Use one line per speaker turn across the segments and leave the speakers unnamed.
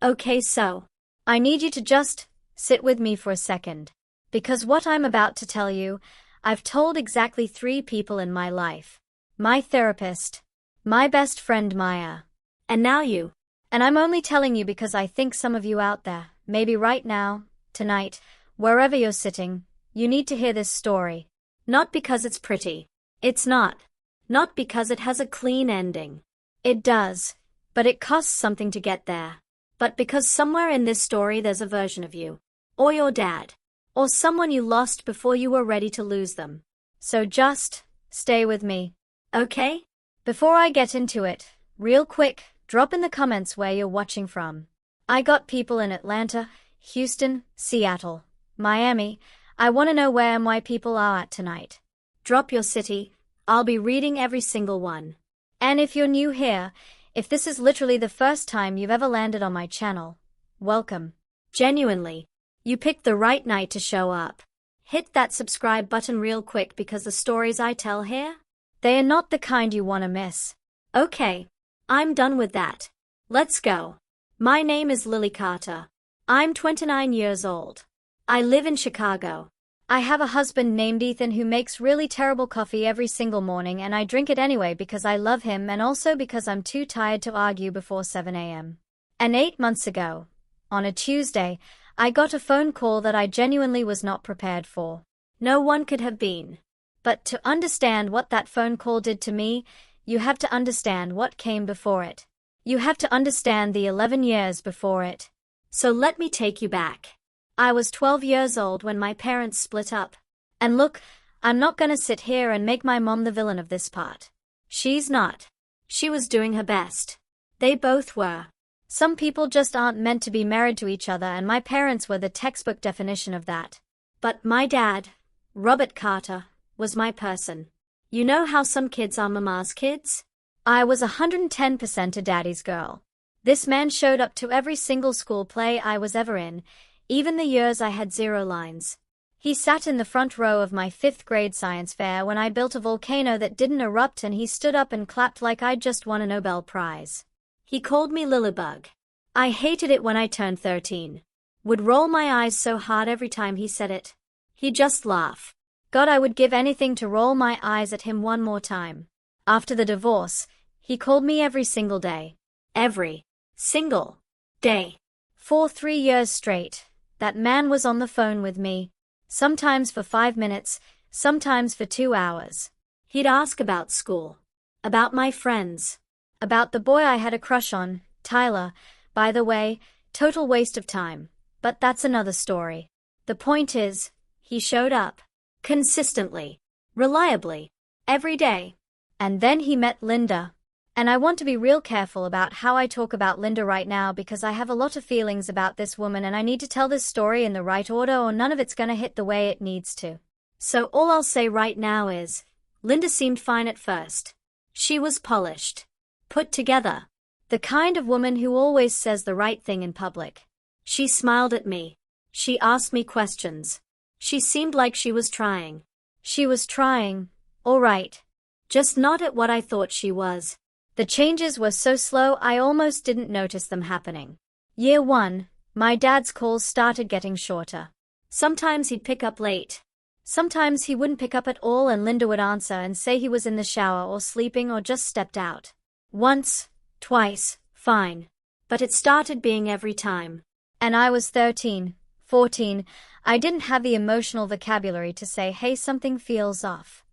Okay, so I need you to just sit with me for a second. Because what I'm about to tell you, I've told exactly 3 people in my life. My therapist, my best friend Maya, and now you. And I'm only telling you because I think some of you out there, maybe right now, tonight, wherever you're sitting, you need to hear this story. Not because it's pretty. It's not. Not because it has a clean ending. It does. But it costs something to get there. But because somewhere in this story there's a version of you. Or your dad. Or someone you lost before you were ready to lose them. So just stay with me. Okay? Before I get into it, real quick, drop in the comments where you're watching from. I got people in Atlanta, Houston, Seattle, Miami. I want to know where and why people are at tonight. Drop your city. I'll be reading every single one. And if you're new here, if this is literally the first time you've ever landed on my channel, welcome. Genuinely. You picked the right night to show up. Hit that subscribe button real quick because the stories I tell here, they are not the kind you want to miss. Okay. I'm done with that. Let's go. My name is Lily Carter. I'm 29 years old. I live in Chicago. I have a husband named Ethan who makes really terrible coffee every single morning, and I drink it anyway because I love him and also because I'm too tired to argue before 7 a.m. And 8 months ago, on a Tuesday, I got a phone call that I genuinely was not prepared for. No one could have been. But to understand what that phone call did to me, you have to understand what came before it. You have to understand the 11 years before it. So let me take you back. I was 12 years old when my parents split up. And look, I'm not gonna sit here and make my mom the villain of this part. She's not. She was doing her best. They both were. Some people just aren't meant to be married to each other, and my parents were the textbook definition of that. But my dad, Robert Carter, was my person. You know how some kids are mama's kids? I was 110% a daddy's girl. This man showed up to every single school play I was ever in, even the years I had 0 lines. He sat in the front row of my 5th grade science fair when I built a volcano that didn't erupt, and he stood up and clapped like I'd just won a Nobel Prize. He called me Lilybug. I hated it when I turned 13. Would roll my eyes so hard every time he said it. He'd just laugh. God, I would give anything to roll my eyes at him one more time. After the divorce, he called me every single day. Every single day. For 3 years straight, that man was on the phone with me. Sometimes for 5 minutes, sometimes for 2 hours. He'd ask about school. About my friends. About the boy I had a crush on, Tyler. By the way, total waste of time. But that's another story. The point is, he showed up. Consistently. Reliably. Every day. And then he met Linda. And I want to be real careful about how I talk about Linda right now because I have a lot of feelings about this woman and I need to tell this story in the right order or none of it's gonna hit the way it needs to. So all I'll say right now is, Linda seemed fine at first. She was polished. Put together. The kind of woman who always says the right thing in public. She smiled at me. She asked me questions. She seemed like she was trying. She was trying, all right. Just not at what I thought she was. The changes were so slow I almost didn't notice them happening. Year 1, my dad's calls started getting shorter. Sometimes he'd pick up late. Sometimes he wouldn't pick up at all and Linda would answer and say he was in the shower or sleeping or just stepped out. Once, twice, fine. But it started being every time. And I was 13, 14, I didn't have the emotional vocabulary to say, hey, something feels off.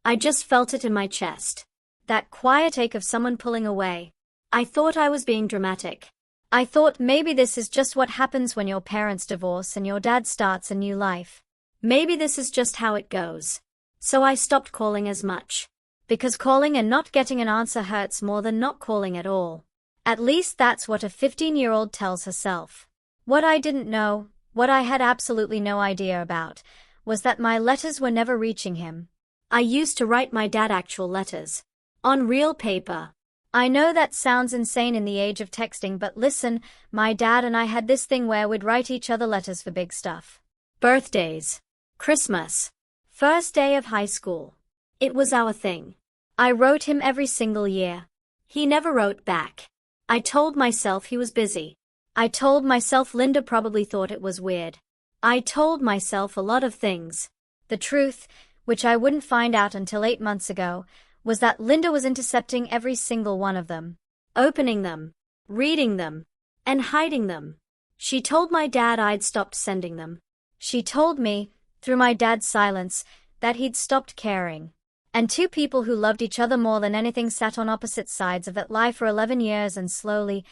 I just felt it in my chest. That quiet ache of someone pulling away. I thought I was being dramatic. I thought maybe this is just what happens when your parents divorce and your dad starts a new life. Maybe this is just how it goes. So I stopped calling as much. Because calling and not getting an answer hurts more than not calling at all. At least that's what a 15-year-old tells herself. What I didn't know, what I had absolutely no idea about, was that my letters were never reaching him. I used to write my dad actual letters. On real paper. I know that sounds insane in the age of texting, but listen, my dad and I had this thing where we'd write each other letters for big stuff. Birthdays. Christmas. First day of high school. It was our thing. I wrote him every single year. He never wrote back. I told myself he was busy. I told myself Linda probably thought it was weird. I told myself a lot of things. The truth, which I wouldn't find out until 8 months ago, was that Linda was intercepting every single one of them, opening them, reading them, and hiding them. She told my dad I'd stopped sending them. She told me, through my dad's silence, that he'd stopped caring. And two people who loved each other more than anything sat on opposite sides of that lie for 11 years and slowly,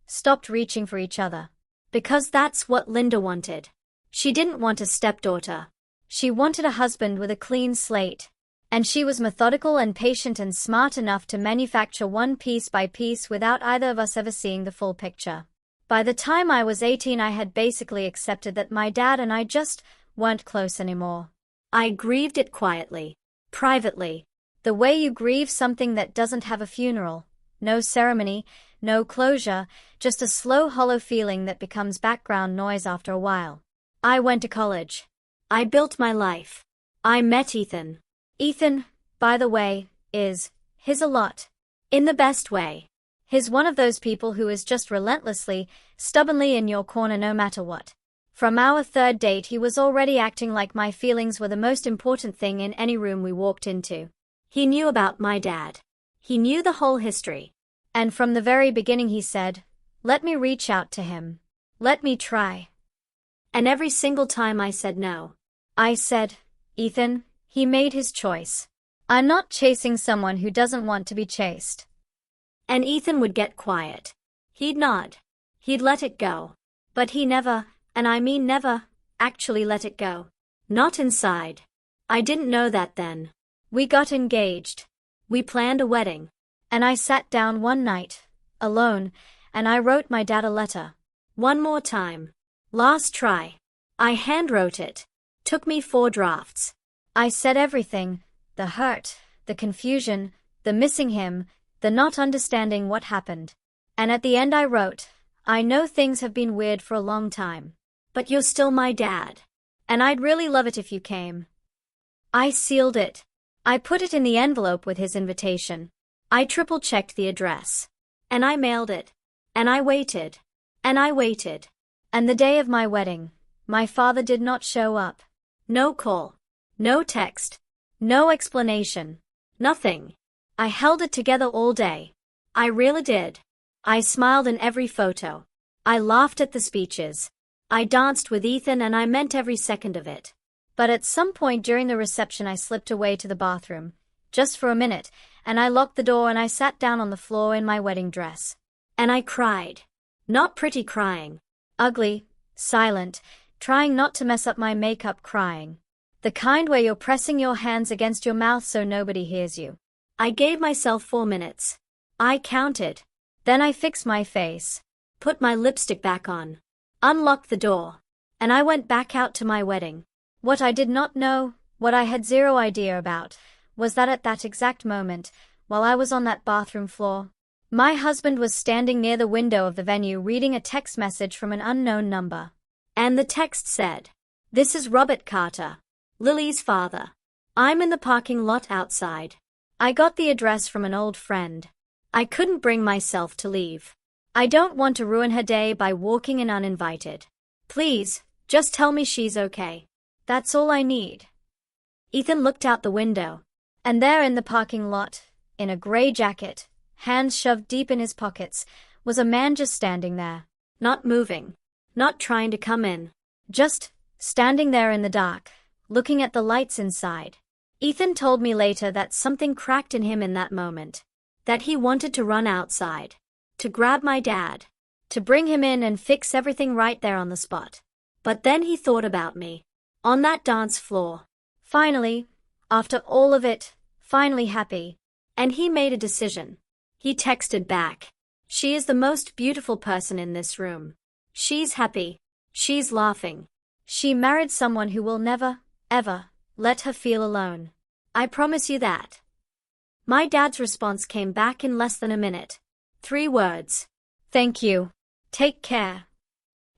stopped reaching for each other. Because that's what Linda wanted. She didn't want a stepdaughter. She wanted a husband with a clean slate. And she was methodical and patient and smart enough to manufacture one piece by piece without either of us ever seeing the full picture. By the time I was 18, I had basically accepted that my dad and I just weren't close anymore. I grieved it quietly, privately, the way you grieve something that doesn't have a funeral, no ceremony, no closure, just a slow, hollow feeling that becomes background noise after a while. I went to college. I built my life. I met Ethan. Ethan, by the way, is his a lot. In the best way. He's one of those people who is just relentlessly, stubbornly in your corner no matter what. From our third date he was already acting like my feelings were the most important thing in any room we walked into. He knew about my dad. He knew the whole history. And from the very beginning he said, let me reach out to him. Let me try. And every single time I said no. I said, Ethan, he made his choice. I'm not chasing someone who doesn't want to be chased. And Ethan would get quiet. He'd nod. He'd let it go. But he never, and I mean never, actually let it go. Not inside. I didn't know that then. We got engaged. We planned a wedding. And I sat down one night, alone, and I wrote my dad a letter. One more time. Last try. I handwrote it. Took me 4 drafts. I said everything, the hurt, the confusion, the missing him, the not understanding what happened. And at the end I wrote, I know things have been weird for a long time. But you're still my dad. And I'd really love it if you came. I sealed it. I put it in the envelope with his invitation. I triple-checked the address. And I mailed it. And I waited. And I waited. And the day of my wedding, my father did not show up. No call. No text. No explanation. Nothing. I held it together all day. I really did. I smiled in every photo. I laughed at the speeches. I danced with Ethan and I meant every second of it. But at some point during the reception I slipped away to the bathroom, just for a minute, and I locked the door and I sat down on the floor in my wedding dress. And I cried. Not pretty crying. Ugly, silent, trying not to mess up my makeup crying. The kind where you're pressing your hands against your mouth so nobody hears you. I gave myself 4 minutes. I counted. Then I fixed my face, put my lipstick back on, unlocked the door, and I went back out to my wedding. What I did not know, what I had zero idea about, was that at that exact moment, while I was on that bathroom floor, my husband was standing near the window of the venue reading a text message from an unknown number. And the text said, "This is Robert Carter, Lily's father. I'm in the parking lot outside. I got the address from an old friend. I couldn't bring myself to leave. I don't want to ruin her day by walking in uninvited. Please, just tell me she's okay. That's all I need." Ethan looked out the window. And there in the parking lot, in a gray jacket, hands shoved deep in his pockets, was a man just standing there. Not moving. Not trying to come in. Just standing there in the dark, looking at the lights inside. Ethan told me later that something cracked in him in that moment. That he wanted to run outside. To grab my dad. To bring him in and fix everything right there on the spot. But then he thought about me. On that dance floor. Finally, after all of it, finally happy. And he made a decision. He texted back. She is the most beautiful person in this room. She's happy. She's laughing. She married someone who will never, ever, let her feel alone. I promise you that. My dad's response came back in less than a minute. 3 words. Thank you. Take care.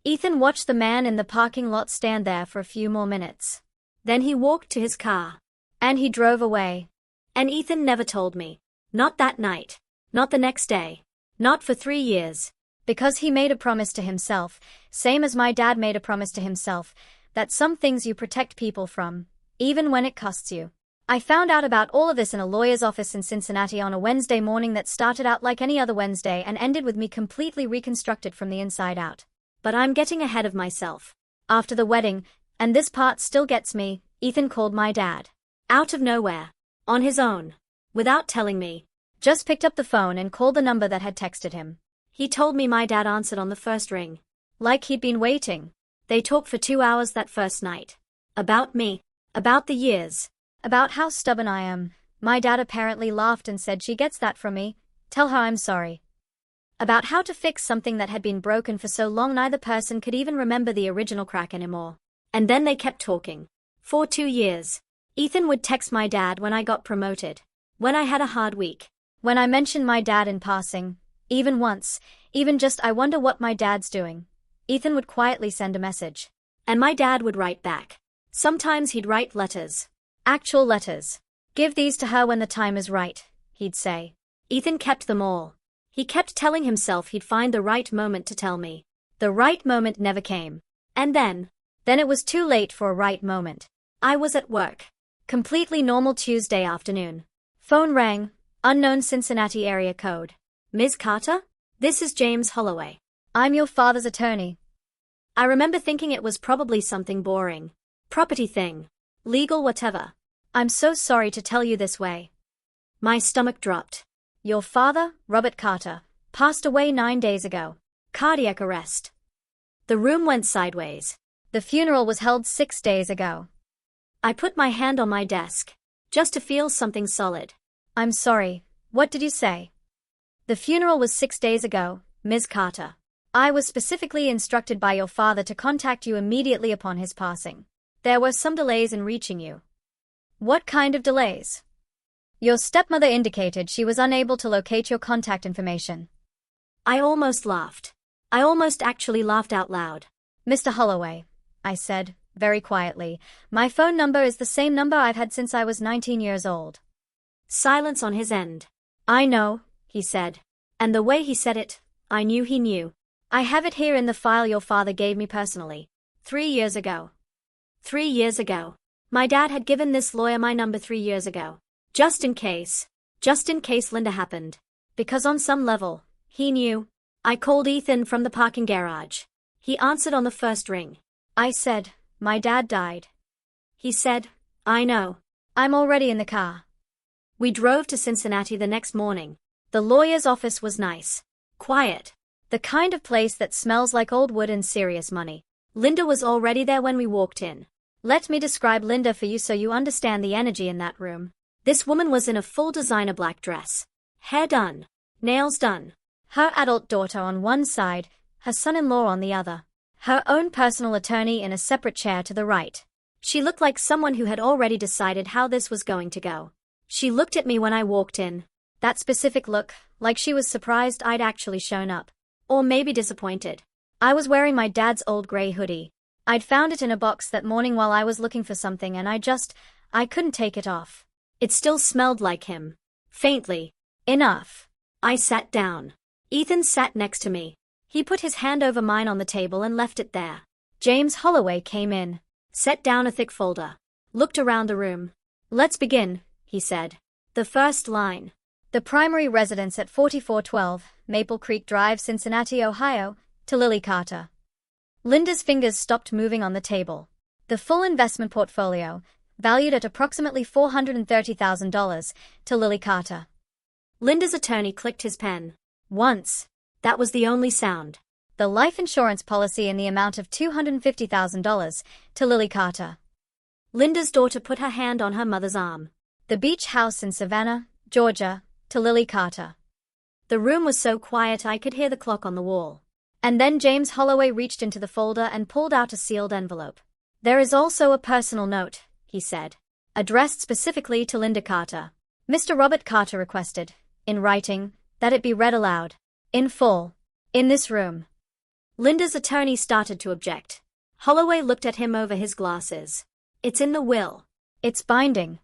Ethan watched the man in the parking lot stand there for a few more minutes. Then he walked to his car. And he drove away. And Ethan never told me. Not that night. Not the next day. Not for 3 years. Because he made a promise to himself, same as my dad made a promise to himself, that some things you protect people from, even when it costs you. I found out about all of this in a lawyer's office in Cincinnati on a Wednesday morning that started out like any other Wednesday and ended with me completely reconstructed from the inside out. But I'm getting ahead of myself. After the wedding, and this part still gets me, Ethan called my dad. Out of nowhere. On his own. Without telling me. Just picked up the phone and called the number that had texted him. He told me my dad answered on the first ring. Like he'd been waiting. They talked for 2 hours that first night. About me. About the years. About how stubborn I am. My dad apparently laughed and said she gets that from me. Tell her I'm sorry. About how to fix something that had been broken for so long neither person could even remember the original crack anymore. And then they kept talking. For 2 years. Ethan would text my dad when I got promoted. When I had a hard week. When I mentioned my dad in passing. Even once. Even just I wonder what my dad's doing. Ethan would quietly send a message. And my dad would write back. Sometimes he'd write letters. Actual letters. Give these to her when the time is right, he'd say. Ethan kept them all. He kept telling himself he'd find the right moment to tell me. The right moment never came. And then it was too late for a right moment. I was at work. Completely normal Tuesday afternoon. Phone rang. Unknown Cincinnati area code. Ms. Carter? This is James Holloway. I'm your father's attorney. I remember thinking it was probably something boring. Property thing. Legal whatever. I'm so sorry to tell you this way. My stomach dropped. Your father, Robert Carter, passed away 9 days ago. Cardiac arrest. The room went sideways. The funeral was held 6 days ago. I put my hand on my desk. Just to feel something solid. I'm sorry, what did you say? The funeral was 6 days ago, Ms. Carter. I was specifically instructed by your father to contact you immediately upon his passing. There were some delays in reaching you. What kind of delays? Your stepmother indicated she was unable to locate your contact information. I almost laughed. I almost actually laughed out loud. Mr. Holloway, I said, very quietly, my phone number is the same number I've had since I was 19 years old. Silence on his end. I know, he said. And the way he said it, I knew he knew. I have it here in the file your father gave me personally. 3 years ago. 3 years ago. My dad had given this lawyer my number 3 years ago. Just in case. Just in case Linda happened. Because on some level, he knew. I called Ethan from the parking garage. He answered on the first ring. I said, my dad died. He said, I know. I'm already in the car. We drove to Cincinnati the next morning. The lawyer's office was nice. Quiet. The kind of place that smells like old wood and serious money. Linda was already there when we walked in. Let me describe Linda for you so you understand the energy in that room. This woman was in a full designer black dress. Hair done. Nails done. Her adult daughter on one side, her son-in-law on the other. Her own personal attorney in a separate chair to the right. She looked like someone who had already decided how this was going to go. She looked at me when I walked in. That specific look, like she was surprised I'd actually shown up. Or maybe disappointed. I was wearing my dad's old gray hoodie. I'd found it in a box that morning while I was looking for something and I couldn't take it off. It still smelled like him. Faintly. Enough. I sat down. Ethan sat next to me. He put his hand over mine on the table and left it there. James Holloway came in. Set down a thick folder. Looked around the room. Let's begin, he said. The first line. The primary residence at 4412, Maple Creek Drive, Cincinnati, Ohio, to Lily Carter. Linda's fingers stopped moving on the table. The full investment portfolio, valued at approximately $430,000, to Lily Carter. Linda's attorney clicked his pen. Once. That was the only sound. The life insurance policy in the amount of $250,000, to Lily Carter. Linda's daughter put her hand on her mother's arm. The beach house in Savannah, Georgia, to Lily Carter. The room was so quiet I could hear the clock on the wall. And then James Holloway reached into the folder and pulled out a sealed envelope. There is also a personal note, he said. Addressed specifically to Linda Carter. Mr. Robert Carter requested, in writing, that it be read aloud. In full. In this room. Linda's attorney started to object. Holloway looked at him over his glasses. It's in the will. It's binding.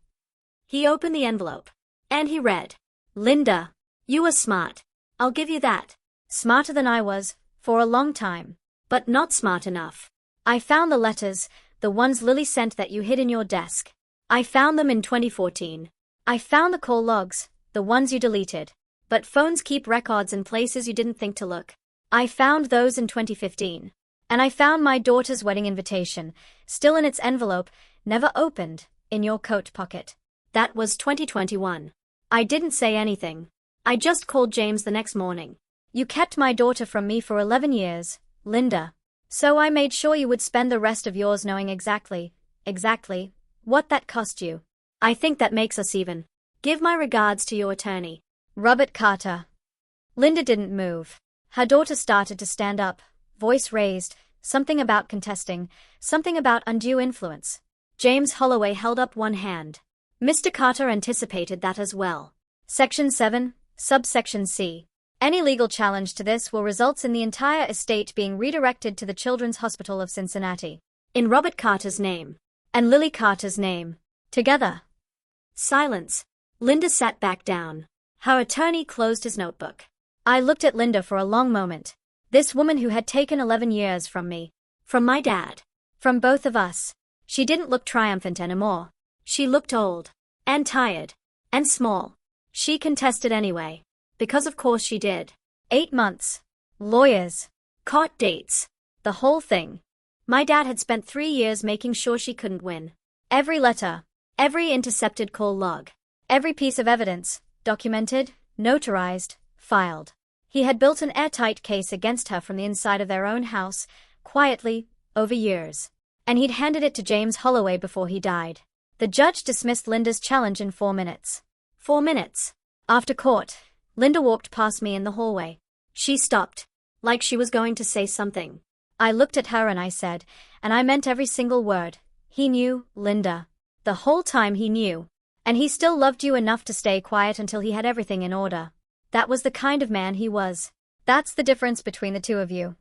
He opened the envelope. And he read. Linda, you are smart. I'll give you that. Smarter than I was, for a long time. But not smart enough. I found the letters, the ones Lily sent that you hid in your desk. I found them in 2014. I found the call logs, the ones you deleted. But phones keep records in places you didn't think to look. I found those in 2015. And I found my daughter's wedding invitation, still in its envelope, never opened, in your coat pocket. That was 2021. I didn't say anything. I just called James the next morning. You kept my daughter from me for 11 years, Linda. So I made sure you would spend the rest of yours knowing exactly, what that cost you. I think that makes us even. Give my regards to your attorney, Robert Carter. Linda didn't move. Her daughter started to stand up, voice raised, something about contesting, something about undue influence. James Holloway held up one hand. Mr. Carter anticipated that as well. Section 7, subsection C. Any legal challenge to this will result in the entire estate being redirected to the Children's Hospital of Cincinnati. In Robert Carter's name. And Lily Carter's name. Together. Silence. Linda sat back down. Her attorney closed his notebook. I looked at Linda for a long moment. This woman who had taken 11 years from me. From my dad. From both of us. She didn't look triumphant anymore. She looked old. And tired. And small. She contested anyway. Because of course she did. 8 months. Lawyers. Court dates. The whole thing. My dad had spent 3 years making sure she couldn't win. Every letter. Every intercepted call log. Every piece of evidence. Documented, notarized, filed. He had built an airtight case against her from the inside of their own house, quietly, over years. And he'd handed it to James Holloway before he died. The judge dismissed Linda's challenge in 4 minutes. 4 minutes. After court, Linda walked past me in the hallway. She stopped. Like she was going to say something. I looked at her and I said, and I meant every single word, he knew, Linda. The whole time he knew. And he still loved you enough to stay quiet until he had everything in order. That was the kind of man he was. That's the difference between the two of you.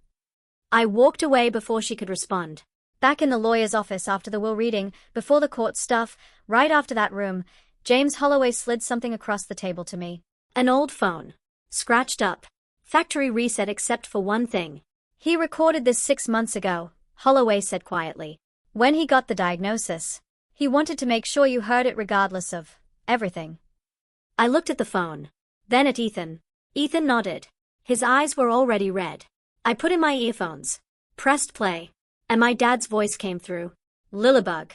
I walked away before she could respond. Back in the lawyer's office after the will reading, before the court stuff, right after that room, James Holloway slid something across the table to me. An old phone. Scratched up. Factory reset except for one thing. He recorded this 6 months ago, Holloway said quietly. When he got the diagnosis. He wanted to make sure you heard it regardless of everything. I looked at the phone. Then at Ethan. Ethan nodded. His eyes were already red. I put in my earphones. Pressed play. And my dad's voice came through. Lilibug.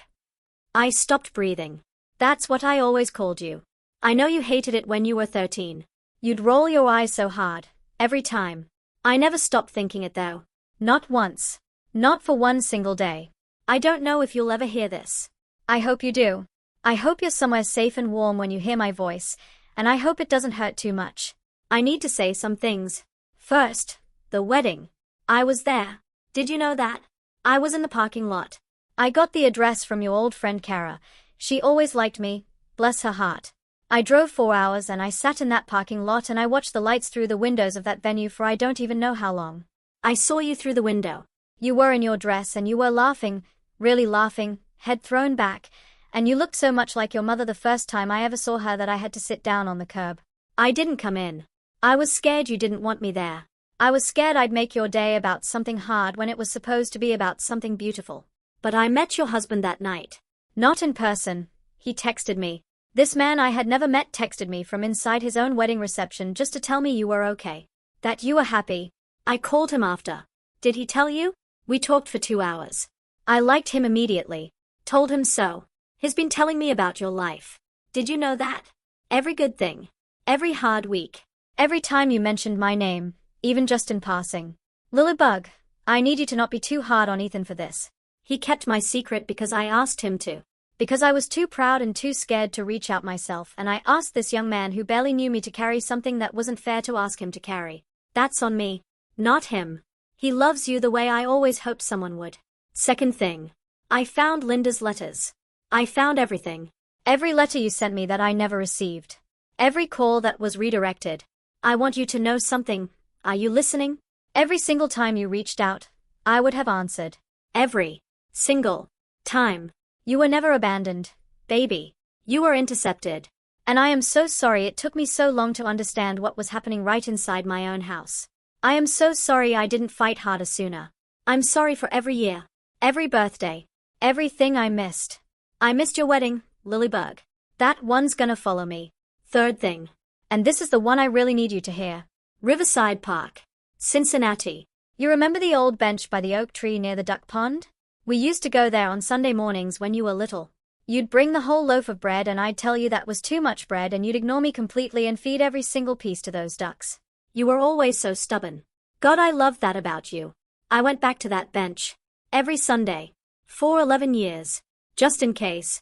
I stopped breathing. That's what I always called you. I know you hated it when you were 13. You'd roll your eyes so hard. Every time. I never stopped thinking it though. Not once. Not for one single day. I don't know if you'll ever hear this. I hope you do. I hope you're somewhere safe and warm when you hear my voice, and I hope it doesn't hurt too much. I need to say some things. First, the wedding. I was there. Did you know that? I was in the parking lot. I got the address from your old friend Kara. She always liked me, bless her heart. I drove 4 hours and I sat in that parking lot and I watched the lights through the windows of that venue for I don't even know how long. I saw you through the window. You were in your dress and you were laughing, really laughing, head thrown back, and you looked so much like your mother the first time I ever saw her that I had to sit down on the curb. I didn't come in. I was scared you didn't want me there. I was scared I'd make your day about something hard when it was supposed to be about something beautiful. But I met your husband that night. Not in person. He texted me. This man I had never met texted me from inside his own wedding reception just to tell me you were okay. That you were happy. I called him after. Did he tell you? We talked for 2 hours. I liked him immediately. Told him so. He's been telling me about your life. Did you know that? Every good thing. Every hard week. Every time you mentioned my name, even just in passing. Lilibug, I need you to not be too hard on Ethan for this. He kept my secret because I asked him to. Because I was too proud and too scared to reach out myself, and I asked this young man who barely knew me to carry something that wasn't fair to ask him to carry. That's on me. Not him. He loves you the way I always hoped someone would. Second thing. I found Linda's letters. I found everything. Every letter you sent me that I never received. Every call that was redirected. I want you to know something. Are you listening? Every single time you reached out, I would have answered. Every single time. You were never abandoned, baby. You were intercepted. And I am so sorry it took me so long to understand what was happening right inside my own house. I am so sorry I didn't fight harder sooner. I'm sorry for every year, every birthday, everything I missed. I missed your wedding, Lilybug. That one's gonna follow me. Third thing. And this is the one I really need you to hear. Riverside Park, Cincinnati. You remember the old bench by the oak tree near the duck pond? We used to go there on Sunday mornings when you were little. You'd bring the whole loaf of bread and I'd tell you that was too much bread and you'd ignore me completely and feed every single piece to those ducks. You were always so stubborn. God, I loved that about you. I went back to that bench. Every Sunday. For 11 years. Just in case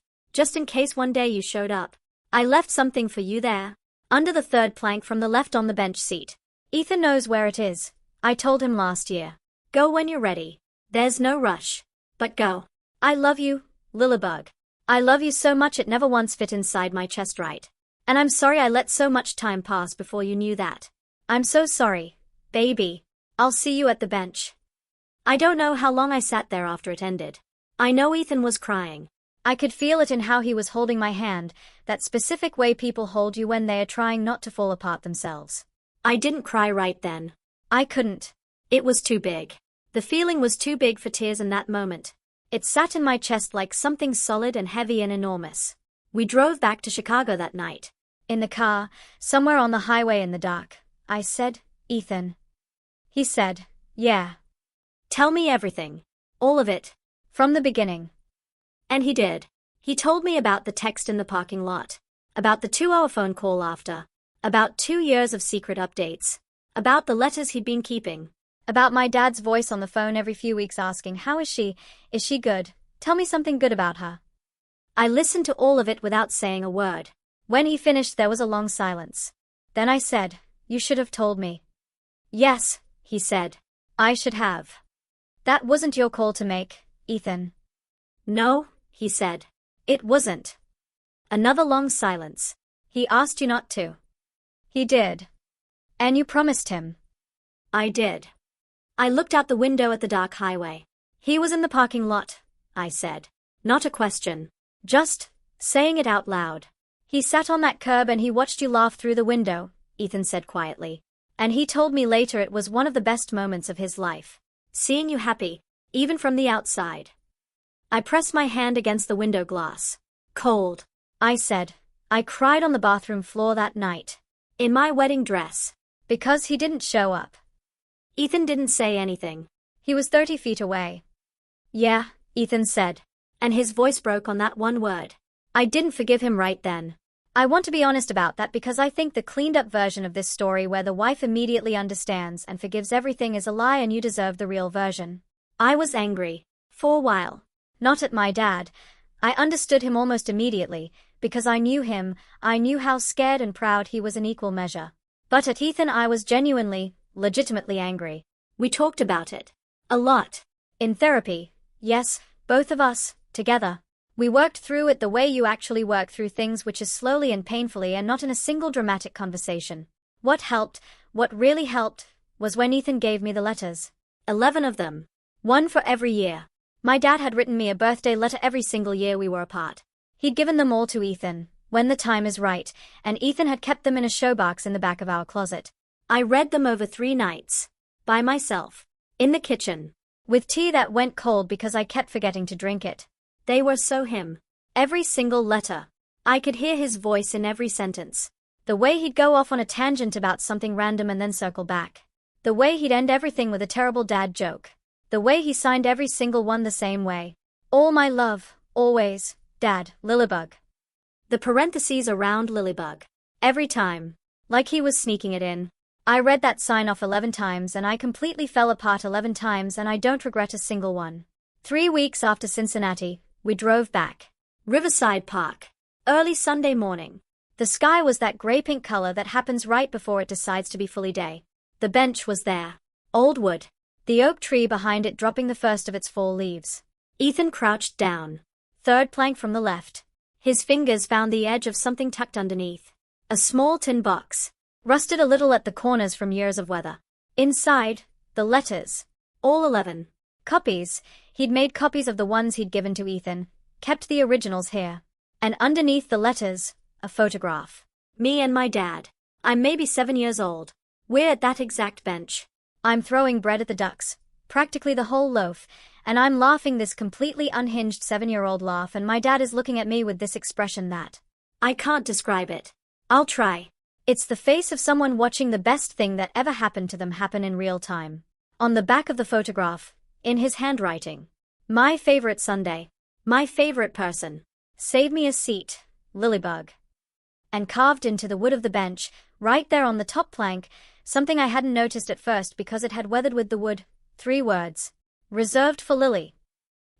one day you showed up. I left something for you there. Under the third plank from the left on the bench seat. Ethan knows where it is. I told him last year. Go when you're ready. There's no rush. But go. I love you, Lilybug. I love you so much it never once fit inside my chest right. And I'm sorry I let so much time pass before you knew that. I'm so sorry, baby. I'll see you at the bench. I don't know how long I sat there after it ended. I know Ethan was crying. I could feel it in how he was holding my hand, that specific way people hold you when they are trying not to fall apart themselves. I didn't cry right then. I couldn't. It was too big. The feeling was too big for tears in that moment. It sat in my chest like something solid and heavy and enormous. We drove back to Chicago that night. In the car, somewhere on the highway in the dark, I said, Ethan. He said, yeah. Tell me everything. All of it. From the beginning. And he did. He told me about the text in the parking lot. About the 2-hour phone call after. About 2 years of secret updates. About the letters he'd been keeping. About my dad's voice on the phone every few weeks asking, how is she? Is she good? Tell me something good about her. I listened to all of it without saying a word. When he finished there was a long silence. Then I said, you should have told me. Yes, he said. I should have. That wasn't your call to make, Ethan. No, he said. It wasn't. Another long silence. He asked you not to. He did. And you promised him. I did. I looked out the window at the dark highway. He was in the parking lot, I said. Not a question. Just saying it out loud. He sat on that curb and he watched you laugh through the window, Ethan said quietly. And he told me later it was one of the best moments of his life. Seeing you happy, even from the outside. I pressed my hand against the window glass. Cold. I said. I cried on the bathroom floor that night. In my wedding dress. Because he didn't show up. Ethan didn't say anything. He was 30 feet away. Yeah, Ethan said. And his voice broke on that one word. I didn't forgive him right then. I want to be honest about that because I think the cleaned-up version of this story where the wife immediately understands and forgives everything is a lie and you deserve the real version. I was angry. For a while. Not at my dad. I understood him almost immediately, because I knew him, I knew how scared and proud he was in equal measure. But at Ethan I was genuinely, legitimately angry. We talked about it. A lot. In therapy. Yes, both of us, together. We worked through it the way you actually work through things, which is slowly and painfully and not in a single dramatic conversation. What helped, what really helped, was when Ethan gave me the letters. 11 of them. One for every year. My dad had written me a birthday letter every single year we were apart. He'd given them all to Ethan, when the time is right, and Ethan had kept them in a showbox in the back of our closet. I read them over 3 nights. By myself. In the kitchen. With tea that went cold because I kept forgetting to drink it. They were so him. Every single letter. I could hear his voice in every sentence. The way he'd go off on a tangent about something random and then circle back. The way he'd end everything with a terrible dad joke. The way he signed every single one the same way. All my love, always, Dad, Lilybug. The parentheses around Lilybug. Every time. Like he was sneaking it in. I read that sign off 11 times and I completely fell apart 11 times and I don't regret a single one. 3 weeks after Cincinnati, we drove back. Riverside Park. Early Sunday morning. The sky was that gray-pink color that happens right before it decides to be fully day. The bench was there. Old wood. The oak tree behind it dropping the first of its fall leaves. Ethan crouched down. Third plank from the left. His fingers found the edge of something tucked underneath. A small tin box. Rusted a little at the corners from years of weather. Inside, the letters. All 11. Copies. He'd made copies of the ones he'd given to Ethan. Kept the originals here. And underneath the letters, a photograph. Me and my dad. I'm maybe 7 years old. We're at that exact bench. I'm throwing bread at the ducks, practically the whole loaf, and I'm laughing this completely unhinged 7-year-old laugh, and my dad is looking at me with this expression that I can't describe it. I'll try. It's the face of someone watching the best thing that ever happened to them happen in real time. On the back of the photograph, in his handwriting, my favorite Sunday, my favorite person, save me a seat, Lilybug. And carved into the wood of the bench, right there on the top plank, something I hadn't noticed at first because it had weathered with the wood, 3 words. Reserved for Lily.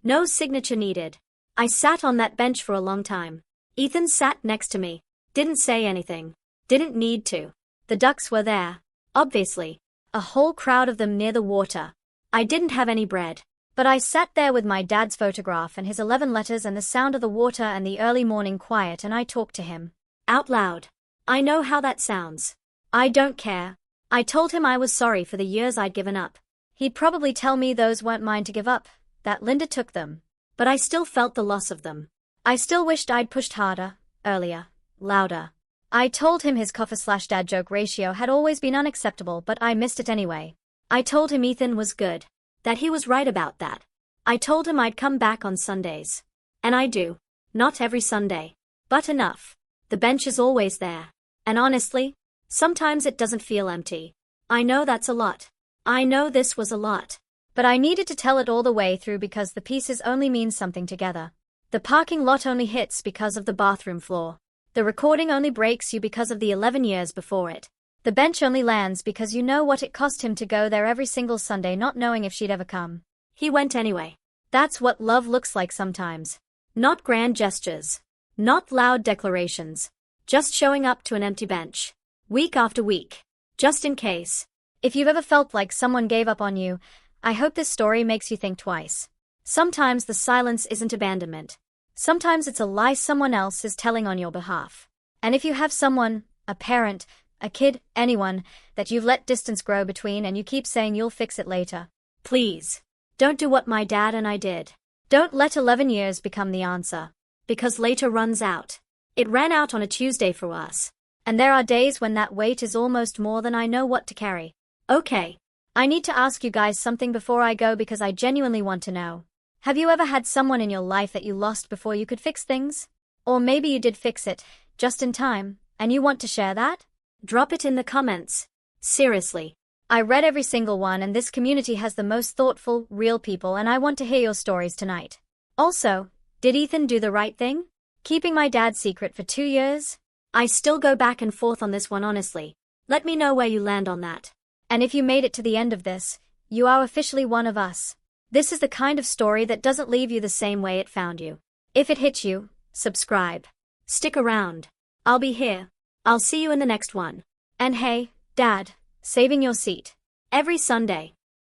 No signature needed. I sat on that bench for a long time. Ethan sat next to me. Didn't say anything. Didn't need to. The ducks were there. Obviously. A whole crowd of them near the water. I didn't have any bread. But I sat there with my dad's photograph and his 11 letters and the sound of the water and the early morning quiet, and I talked to him. Out loud. I know how that sounds. I don't care. I told him I was sorry for the years I'd given up. He'd probably tell me those weren't mine to give up, that Linda took them. But I still felt the loss of them. I still wished I'd pushed harder, earlier, louder. I told him his cough/dad joke ratio had always been unacceptable, but I missed it anyway. I told him Ethan was good. That he was right about that. I told him I'd come back on Sundays. And I do. Not every Sunday. But enough. The bench is always there. And honestly, sometimes it doesn't feel empty. I know that's a lot. I know this was a lot. But I needed to tell it all the way through because the pieces only mean something together. The parking lot only hits because of the bathroom floor. The recording only breaks you because of the 11 years before it. The bench only lands because you know what it cost him to go there every single Sunday not knowing if she'd ever come. He went anyway. That's what love looks like sometimes. Not grand gestures. Not loud declarations. Just showing up to an empty bench. Week after week. Just in case. If you've ever felt like someone gave up on you, I hope this story makes you think twice. Sometimes the silence isn't abandonment. Sometimes it's a lie someone else is telling on your behalf. And if you have someone, a parent, a kid, anyone, that you've let distance grow between and you keep saying you'll fix it later, please, don't do what my dad and I did. Don't let 11 years become the answer. Because later runs out. It ran out on a Tuesday for us. And there are days when that weight is almost more than I know what to carry. Okay. I need to ask you guys something before I go because I genuinely want to know. Have you ever had someone in your life that you lost before you could fix things? Or maybe you did fix it, just in time, and you want to share that? Drop it in the comments. Seriously. I read every single one, and this community has the most thoughtful, real people, and I want to hear your stories tonight. Also, did Ethan do the right thing? Keeping my dad's secret for 2 years? I still go back and forth on this one, honestly. Let me know where you land on that. And if you made it to the end of this, you are officially one of us. This is the kind of story that doesn't leave you the same way it found you. If it hit you, subscribe. Stick around. I'll be here. I'll see you in the next one. And hey, Dad, saving your seat. Every Sunday.